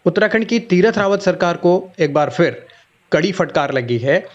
उत्तराखंड की तीरथ रावत सरकार को एक बार फिर कड़ी फटकार लगी है।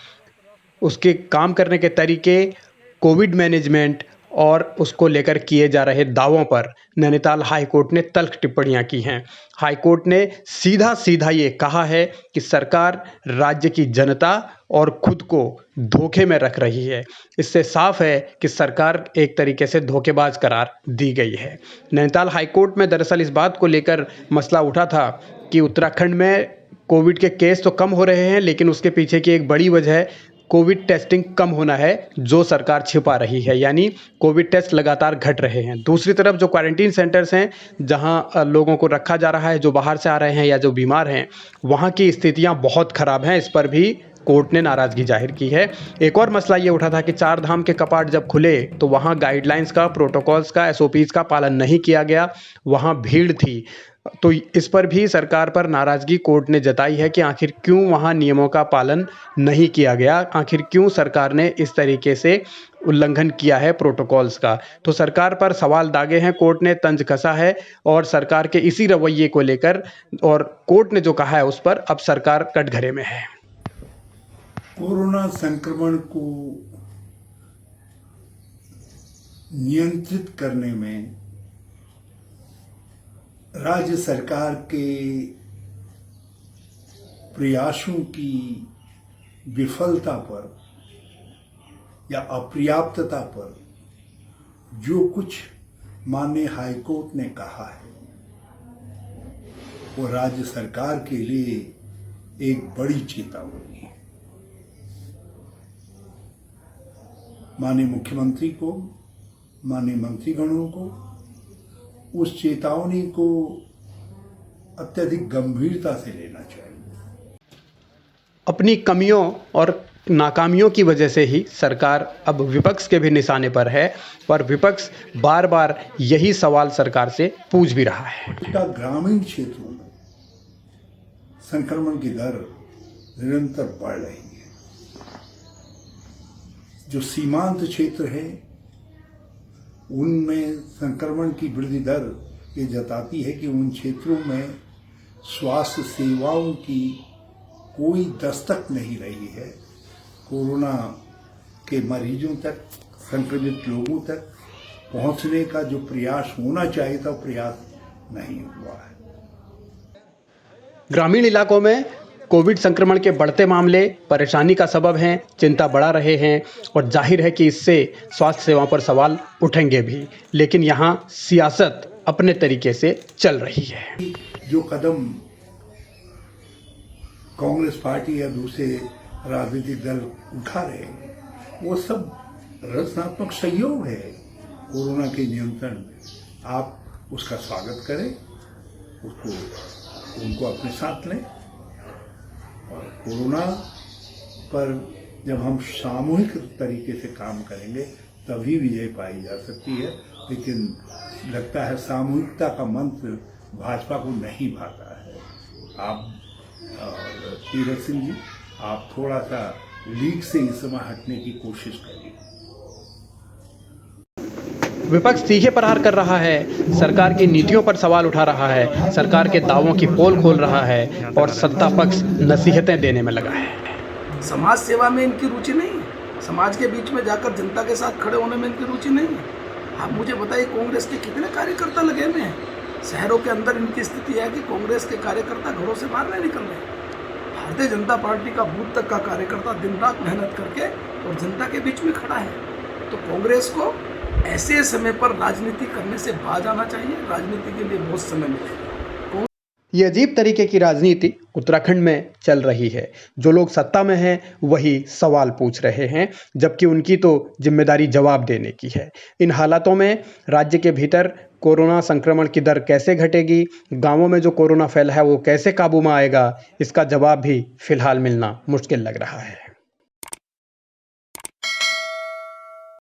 उसके काम करने के तरीके, कोविड मैनेजमेंट और उसको लेकर किए जा रहे दावों पर नैनीताल हाई कोर्ट ने तल्ख टिप्पणियां की हैं। हाई कोर्ट ने सीधा-सीधा ये कहा है कि सरकार राज्य की जनता और खुद को धोखे में रख रही है। इससे साफ है कि सरकार एक तरीके से धोखेबाज करार दी गई है। नैनीताल हाई कोर्ट में दरअसल इस बात को लेकर मसला उठा था कि उत्तराखंड में कोविड के केस तो कम हो रहे हैं, लेकिन उसके पीछे की एक बड़ी वजह कोविड टेस्टिंग कम होना है, जो सरकार छिपा रही है। यानी कोविड टेस्ट लगातार घट रहे हैं। दूसरी तरफ जो क्वारंटीन सेंटर्स हैं, जहां लोगों को रखा जा रहा है, जो बाहर से आ रहे हैं या जो बीमार हैं, वहां की स्थितियां बहुत खराब हैं। इस पर भी कोर्ट ने नाराजगी जाहिर की है। एक और मसला ये उठा था कि चार धाम के कपाट जब खुले तो वहां गाइडलाइंस का, प्रोटोकॉल्स का, एसओपीज का पालन नहीं किया गया, वहां भीड़ थी। तो इस पर भी सरकार पर नाराजगी कोर्ट ने जताई है कि आखिर क्यों वहां नियमों का पालन नहीं किया गया, आखिर क्यों सरकार ने इस तरीके से उल्लंघन किया है प्रोटोकॉल्स का। तो सरकार पर सवाल दागे हैं, कोर्ट ने तंज कसा है और सरकार के इसी रवैये को लेकर और कोर्ट ने जो कहा है उस पर अब सरकार कटघरे में है। कोरोना संक्रमण को नियंत्रित करने में राज्य सरकार के प्रयासों की विफलता पर या अपर्याप्तता पर जो कुछ माननीय हाईकोर्ट ने कहा है, वो राज्य सरकार के लिए एक बड़ी चेतावनी है। माननीय मुख्यमंत्री को, माननीय मंत्रीगणों को उस चेतावनी को अत्यधिक गंभीरता से लेना चाहिए। अपनी कमियों और नाकामियों की वजह से ही सरकार अब विपक्ष के भी निशाने पर है और विपक्ष बार बार यही सवाल सरकार से पूछ भी रहा है। ग्रामीण क्षेत्रों में संक्रमण की दर निरंतर बढ़ रही है। जो सीमांत क्षेत्र है उनमें संक्रमण की वृद्धि दर ये जताती है कि उन क्षेत्रों में स्वास्थ्य सेवाओं की कोई दस्तक नहीं रही है। कोरोना के मरीजों तक, संक्रमित लोगों तक पहुंचने का जो प्रयास होना चाहिए था, प्रयास नहीं हुआ है। ग्रामीण इलाकों में कोविड संक्रमण के बढ़ते मामले परेशानी का सबब हैं, चिंता बढ़ा रहे हैं और जाहिर है कि इससे स्वास्थ्य सेवाओं पर सवाल उठेंगे भी। लेकिन यहाँ सियासत अपने तरीके से चल रही है। जो कदम कांग्रेस पार्टी या दूसरे राजनीतिक दल उठा रहे हैं, वो सब रचनात्मक सहयोग है कोरोना के नियंत्रण में। आप उसका स्वागत करें, उनको अपने साथ लें और कोरोना पर जब हम सामूहिक तरीके से काम करेंगे तभी विजय पाई जा सकती है। लेकिन लगता है सामूहिकता का मंत्र भाजपा को नहीं भाता है। आप तीरथ सिंह जी, आप थोड़ा सा लीड से इस समय हटने की कोशिश करिए। विपक्ष तीखे प्रहार कर रहा है, सरकार की नीतियों पर सवाल उठा रहा है, सरकार के दावों की पोल खोल रहा है और सत्ता पक्ष नसीहतें देने में लगा है। समाज सेवा में इनकी रुचि नहीं है, समाज के बीच में जाकर जनता के साथ खड़े होने में इनकी रुचि नहीं है। आप मुझे बताइए, कांग्रेस के कितने कार्यकर्ता लगे हुए हैं? शहरों के अंदर इनकी स्थिति है कि कांग्रेस के कार्यकर्ता घरों से बाहर नहीं निकल रहे। भारतीय जनता पार्टी का बूथ तक का कार्यकर्ता दिन रात मेहनत करके और जनता के बीच में खड़ा है। तो कांग्रेस को ऐसे समय पर राजनीति करने से बाज आना चाहिए। राजनीति के लिए बहुत समय मिलेगा। ये अजीब तरीके की राजनीति उत्तराखंड में चल रही है। जो लोग सत्ता में हैं वही सवाल पूछ रहे हैं, जबकि उनकी तो जिम्मेदारी जवाब देने की है। इन हालातों में राज्य के भीतर कोरोना संक्रमण की दर कैसे घटेगी, गांवों में जो कोरोना फैला है वो कैसे काबू में आएगा, इसका जवाब भी फिलहाल मिलना मुश्किल लग रहा है।